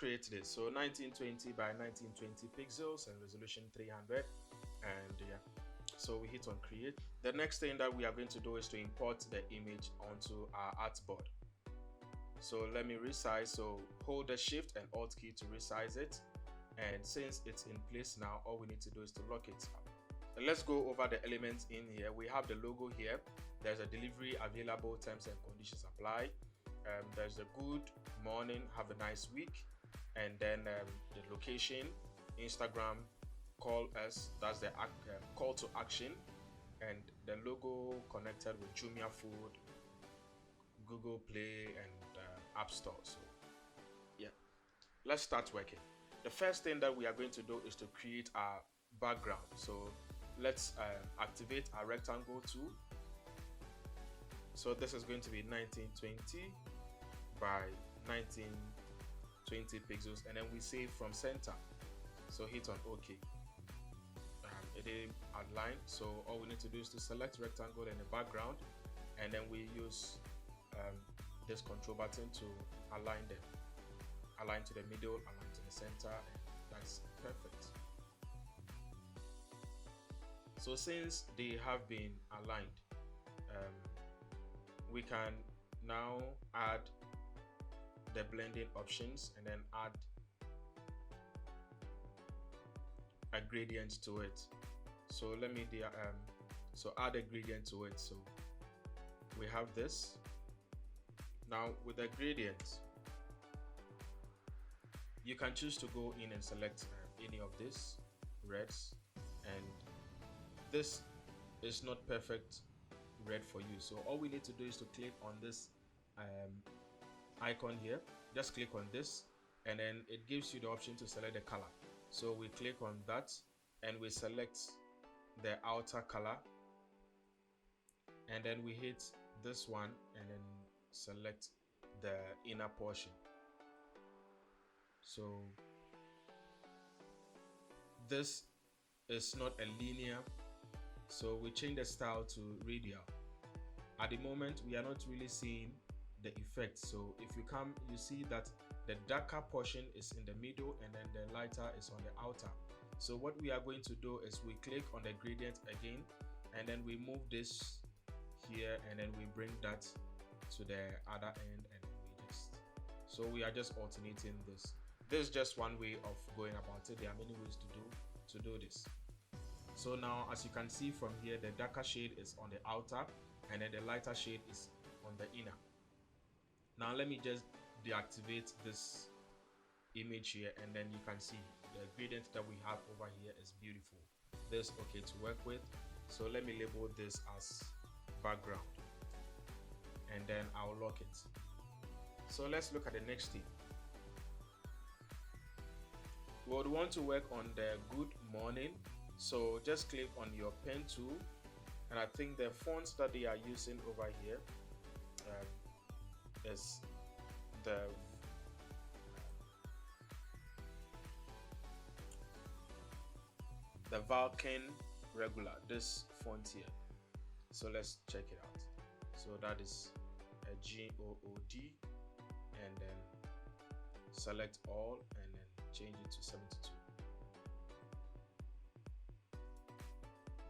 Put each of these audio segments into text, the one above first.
create this. So 1920 by 1920 pixels and resolution 300, and yeah, so we hit on create. The next thing that we are going to do is to import the image onto our artboard. So let me resize. So hold the shift and alt key to resize it, and since it's in place now, all we need to do is to lock it up. And let's go over the elements in here. We have the logo here. There's a delivery available, terms and conditions apply. There's a good morning, have a nice week, and then the location, Instagram, call us, that's the call to action, and the logo connected with Jumia Food, Google Play, and App Store. So yeah, let's start working. The first thing that we are going to do is to create our background. So let's activate our rectangle tool. So this is going to be 1920 by 1920 pixels, and then we save from center. So hit on OK. It didn't align, so all we need to do is to select rectangle in the background, and then we use this control button to align them. Align to the middle, align to the center, and that's perfect. So since they have been aligned, we can now add the blending options and then add a gradient to it. So let me add a gradient to it. So we have this. Now with the gradient, you can choose to go in and select any of these reds, and this is not perfect red for you. So all we need to do is to click on this icon here. Just click on this, and then it gives you the option to select the color. So we click on that and we select the outer color, and then we hit this one and then select the inner portion. So this is not a linear, so we change the style to radial. At the moment we are not really seeing the effect. So if you come, you see that the darker portion is in the middle and then the lighter is on the outer. So what we are going to do is we click on the gradient again, and then we move this here, and then we bring that to the other end, and so we are just alternating this. This is just one way of going about it. There are many ways to do this. So now, as you can see from here, the darker shade is on the outer, and then the lighter shade is on the inner. Now let me just deactivate this image here, and then you can see the gradient that we have over here is beautiful. This is okay to work with. So let me label this as background, and then I'll lock it. So let's look at the next thing. We would want to work on the good morning. So just click on your pen tool, and I think the fonts that they are using over here is the Vulcan regular, this font here. So let's check it out. So that is a GOOD, and then select all and then change it to 72.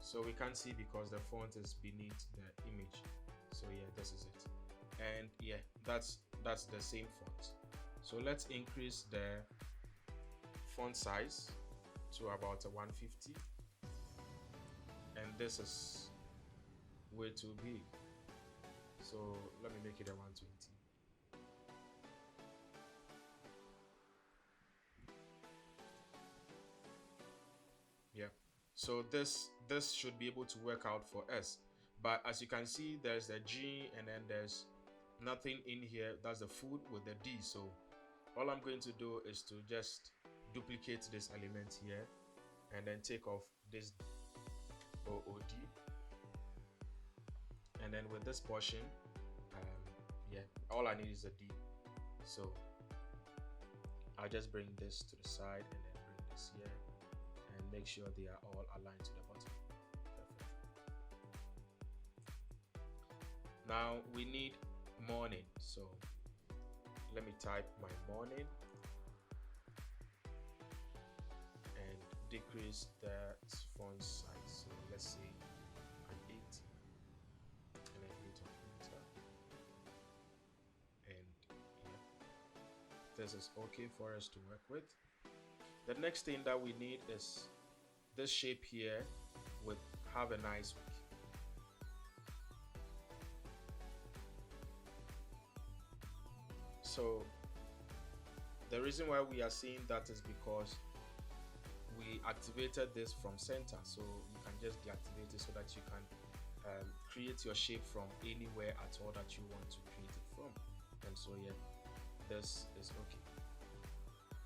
So we can't see because the font is beneath the image. So yeah, this is it. And yeah, that's the same font. So let's increase the font size to about 150, and this is way too big, so let me make it a 120. Yeah, so this should be able to work out for us, but as you can see, there's the G and then there's nothing in here. That's the food with the D. So all I'm going to do is to just duplicate this element here and then take off this OOD, and then with this portion, yeah, all I need is a D. So I'll just bring this to the side and then bring this here and make sure they are all aligned to the bottom. Perfect. Now we need morning, so let me type my morning, decrease the font size. So let's say an 8, and then hit on enter, and yeah, this is okay for us to work with. The next thing that we need is this shape here with have a nice week. So the reason why we are seeing that is because we activated this from center, so you can just deactivate it so that you can create your shape from anywhere at all that you want to create it from. And so yeah, this is okay.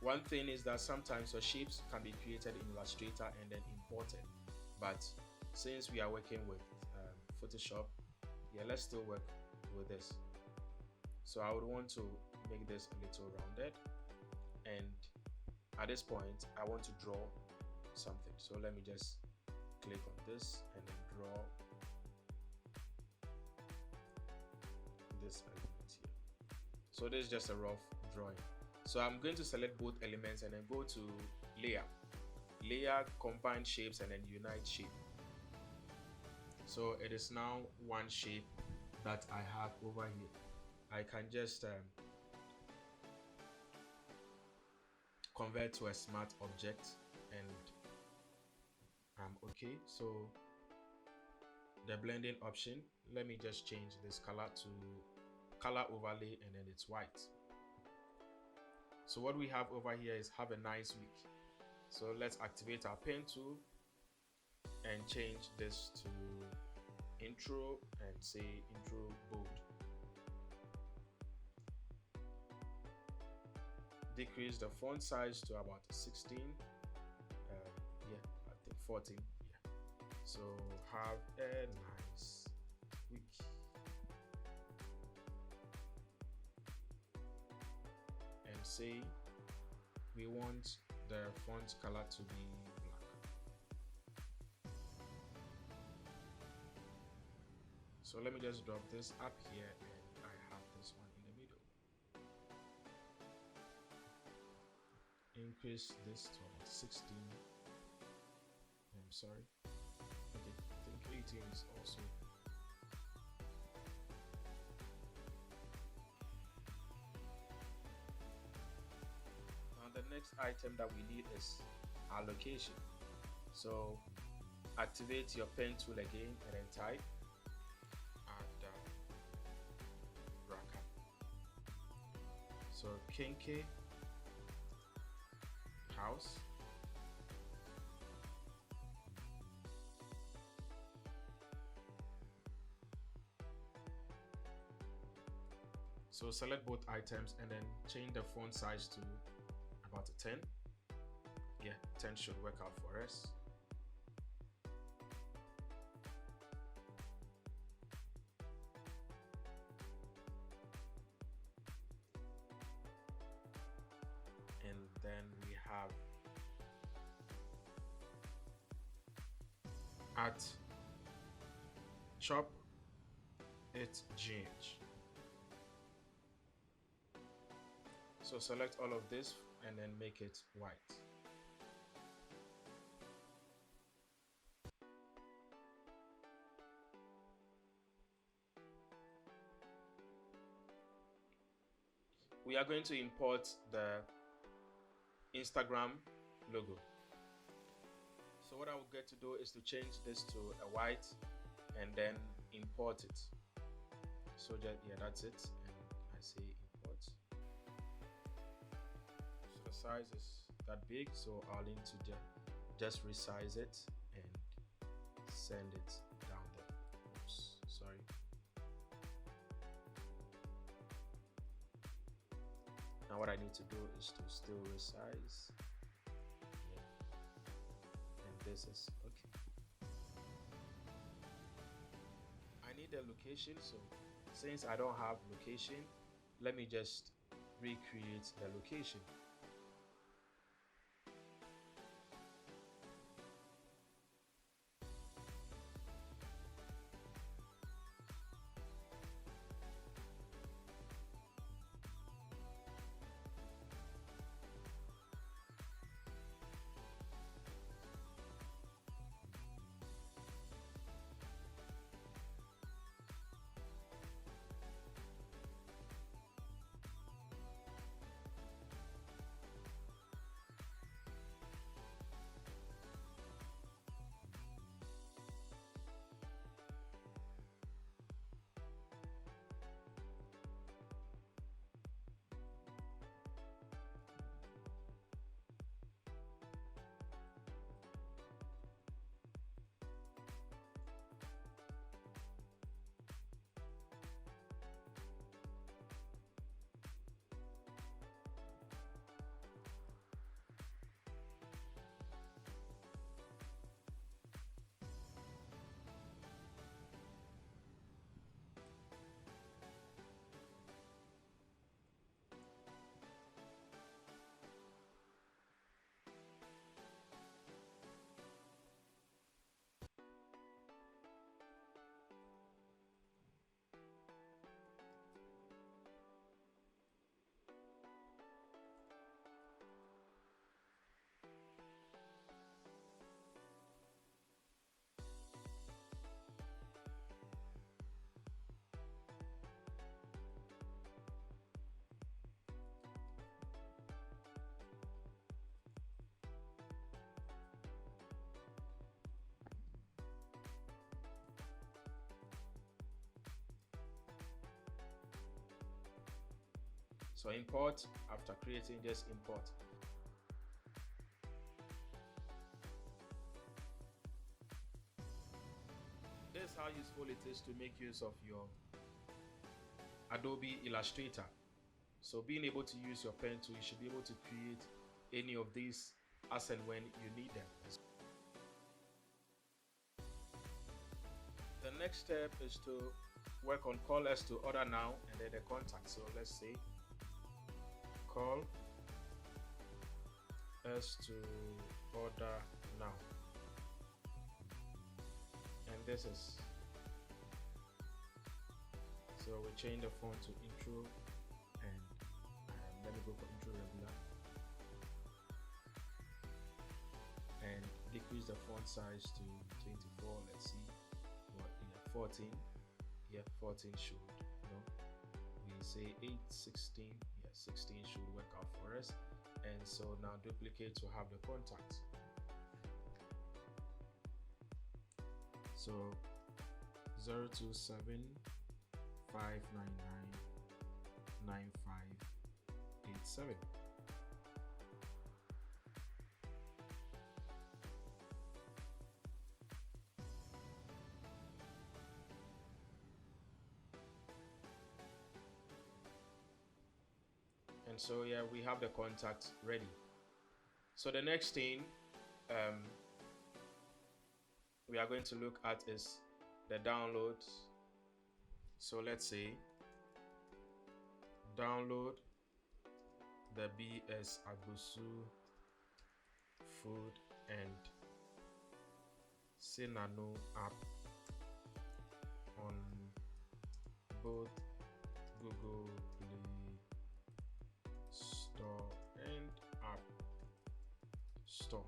One thing is that sometimes your shapes can be created in Illustrator and then imported, but since we are working with Photoshop, yeah, let's still work with this. So I would want to make this a little rounded, and at this point I want to draw something. So let me just click on this and then draw this element here. So this is just a rough drawing. So I'm going to select both elements and then go to layer, combine shapes, and then unite shape. So it is now one shape that I have over here. I can just convert to a smart object, and I'm okay. So the blending option, let me just change this color to color overlay, and then it's white. So what we have over here is have a nice week. So let's activate our pen tool and change this to intro and say intro bold. Decrease the font size to about 16. Yeah, I think 14. Yeah. So have a nice week. And say we want the font color to be black. So let me just drop this up here, and I have this one in the middle. Increase this to about 16. I'm sorry. Okay, I think 18 is also. Now the next item that we need is our location. So activate your pen tool again and then type bracket. So Kinky house. So select both items and then change the font size to about a 10. Yeah, 10 should work out for us. And then we have at chop it GH. So select all of this and then make it white. We are going to import the Instagram logo. So what I will get to do is to change this to a white and then import it. So just, yeah, that's it. And I say import. So the size is that big, so I'll need to just resize it and send it down there. Oops, sorry. Now what I need to do is to still resize. This is okay. I need a location, so since I don't have location, let me just recreate the location. So import, after creating, just import. This is how useful it is to make use of your Adobe Illustrator. So being able to use your pen tool, you should be able to create any of these as and when you need them. The next step is to work on call as to order now and then the contact. So let's say call as to order now, and this is, so we change the font to intro, and let me go for intro regular, and decrease the font size to 24. Let's see what, yeah, 14. Yeah, 14 should, we say 8, 16. Yeah, 16 should work out for us. And so now duplicate to have the contact. So 027 599 9587. And so yeah, we have the contact ready. So the next thing we are going to look at is the downloads. So let's say download the BS Agusu Food and Sinano app on both Google Play Store and App Store.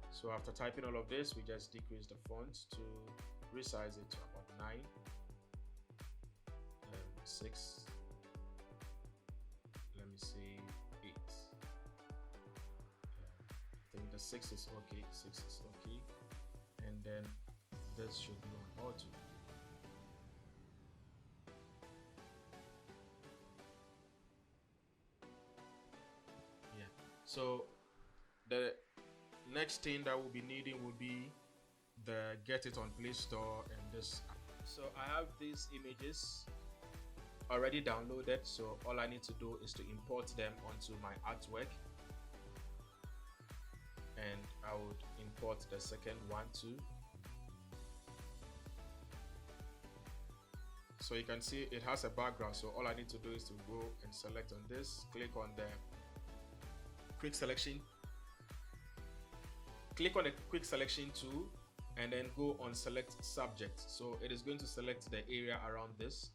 So after typing all of this, we just decrease the font to resize it to about 9, 6, let me say 8. I think the 6 is okay, 6 is okay, and then this should be on auto. Yeah, so the next thing that we'll be needing will be the get it on Play Store and this app. So I have these images already downloaded, so all I need to do is to import them onto my artwork, and I would import the second one too. So you can see it has a background, so all I need to do is to go and select on this, click on the quick selection, click on the quick selection tool, and then go on select subject. So it is going to select the area around this.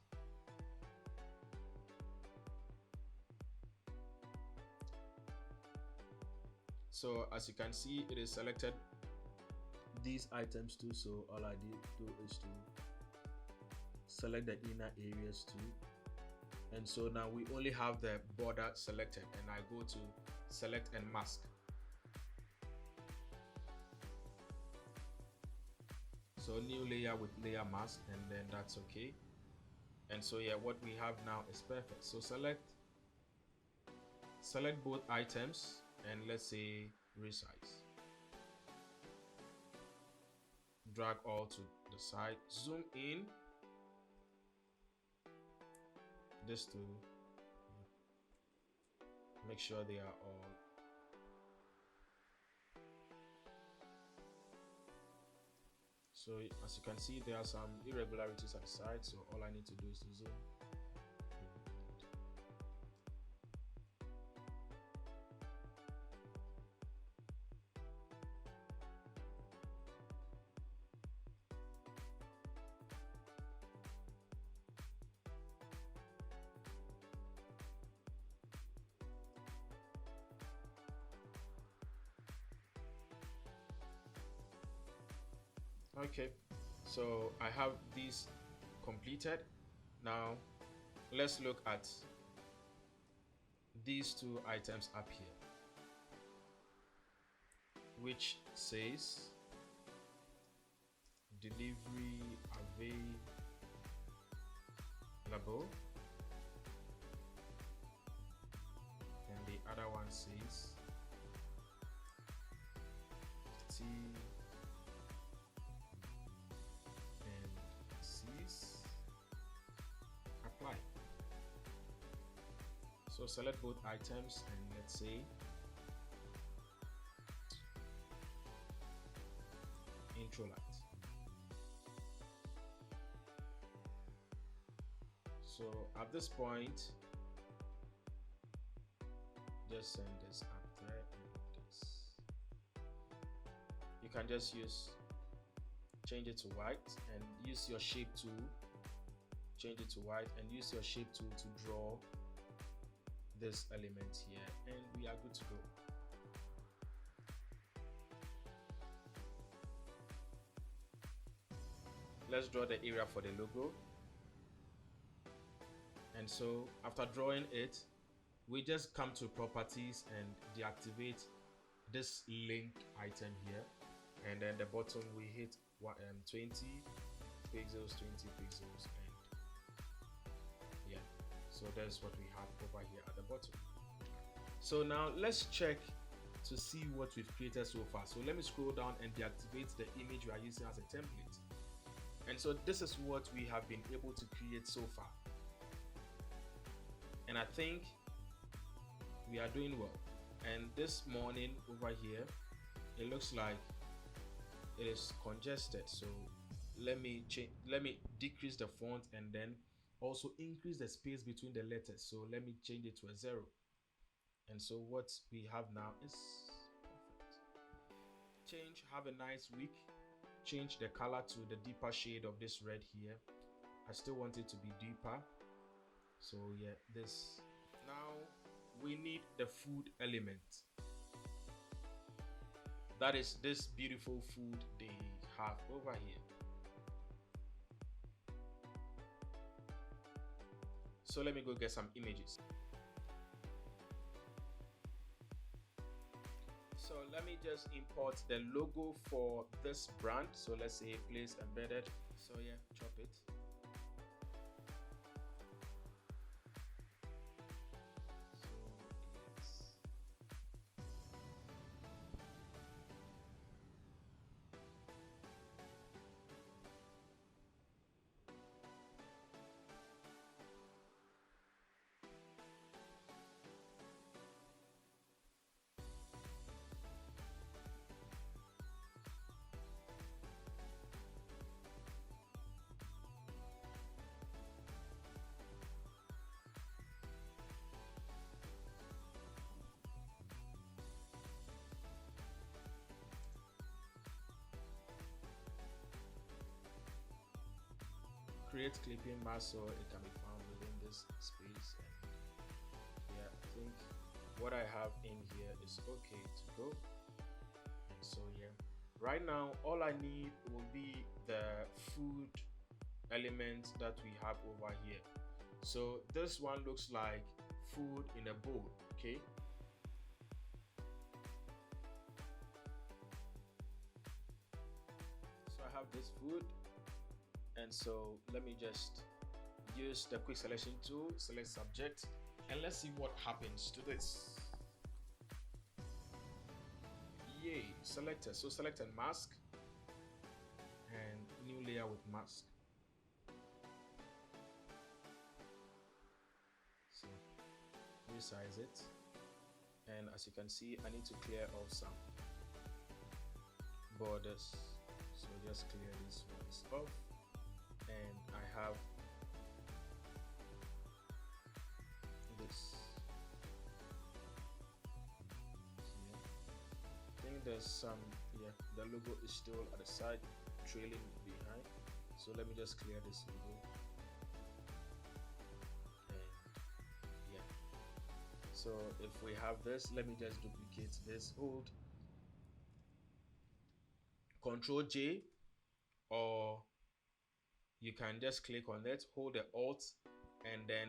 So as you can see, it is selected these items too. So all I do is to select the inner areas too. And so now we only have the border selected, and I go to select and mask. So new layer with layer mask, and then that's okay. And so yeah, what we have now is perfect. So select both items, and let's say resize. Drag all to the side, zoom in this to make sure they are all. So as you can see, there are some irregularities at the side, so all I need to do is to zoom. Okay, so I have these completed. Now let's look at these two items up here, which says delivery available another one says T and C's, apply. So select both items and let's say intro light. So at this point, just send this up there and this. You can just change it to white and use your shape tool, change it to white and use your shape tool to draw this element here, and we are good to go. Let's draw the area for the logo. And so after drawing it, we just come to properties and deactivate this link item here, and then the bottom we hit 20 pixels, 20 pixels, and yeah, so that's what we have over here at the bottom. So now let's check to see what we've created so far. So let me scroll down and deactivate the image we are using as a template. And so this is what we have been able to create so far, and I think we are doing well. And this morning over here, it looks like it is congested, so let me decrease the font and then also increase the space between the letters. So let me change it to a 0, and so what we have now is perfect. Have a nice week. Change the color to the deeper shade of this red here. I still want it to be deeper, so yeah, this. Now we need the food element. That is this beautiful food they have over here. So let me go get some images. So let me just import the logo for this brand. So let's say place embedded. So yeah, chop it. Create clipping mask, so it can be found within this space. And yeah, I think what I have in here is okay to go. And so yeah, right now all I need will be the food element that we have over here. So this one looks like food in a bowl. Okay, so I have this food. And so let me just use the quick selection tool, select subject, and let's see what happens to this. Yay, selected. So select a mask and new layer with mask. So resize it, and as you can see, I need to clear off some borders. So just clear these ones off. And I have this here. I think there's some, yeah, the logo is still at the side, trailing behind. So let me just clear this logo. And yeah, so if we have this, let me just duplicate this, hold Ctrl J, or you can just click on it, hold the Alt, and then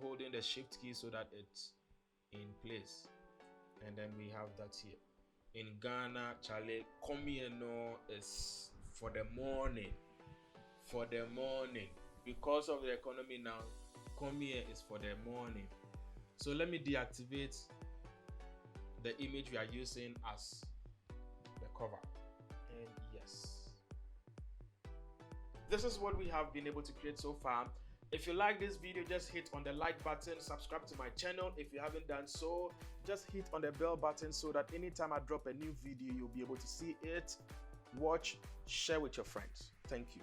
holding the Shift key so that it's in place. And then we have that here. In Ghana, Charlie, come here no is for the morning. For the morning. Because of the economy now, come here is for the morning. So let me deactivate the image we are using as the cover. And yes, this is what we have been able to create so far. If you like this video, just hit on the like button, subscribe to my channel if you haven't done so, just hit on the bell button so that anytime I drop a new video, you'll be able to see it, watch, share with your friends. Thank you.